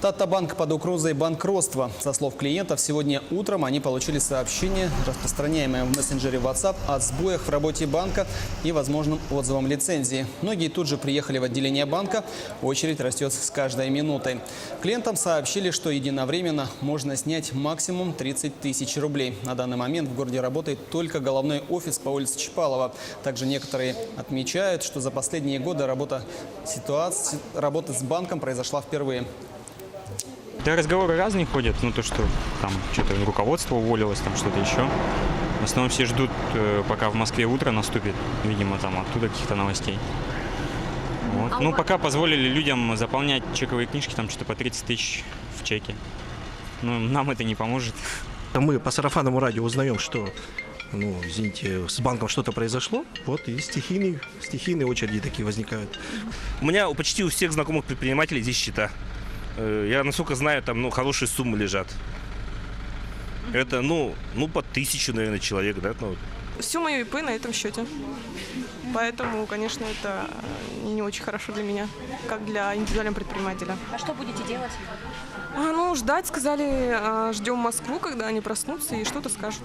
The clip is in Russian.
Татабанк под угрозой банкротства. Со слов клиентов, сегодня утром они получили сообщение, распространяемое в мессенджере WhatsApp, о сбоях в работе банка и возможным отзывом лицензии. Многие тут же приехали в отделение банка. Очередь растет с каждой минутой. Клиентам сообщили, что единовременно можно снять максимум 30 тысяч рублей. На данный момент в городе работает только головной офис по улице Чапалова. Также некоторые отмечают, что за последние годы работа с банком произошла впервые. Да, разговоры разные ходят, ну то, что там что-то руководство уволилось, там что-то еще. В основном все ждут, пока в Москве утро наступит, видимо, там оттуда каких-то новостей. Вот. Ну, пока позволили людям заполнять чековые книжки, там что-то по 30 тысяч в чеке. Ну, нам это не поможет. Мы по сарафанному радио узнаем, что, извините, с банком что-то произошло, вот и стихийные очереди такие возникают. У меня почти у всех знакомых предпринимателей здесь счета. Я, насколько знаю, там хорошие суммы лежат. Это, по 1000, наверное, человек, да? Все мои ИП на этом счете. Поэтому, конечно, это не очень хорошо для меня, как для индивидуального предпринимателя. А что будете делать? Ждать, сказали, ждем Москву, когда они проснутся и что-то скажут.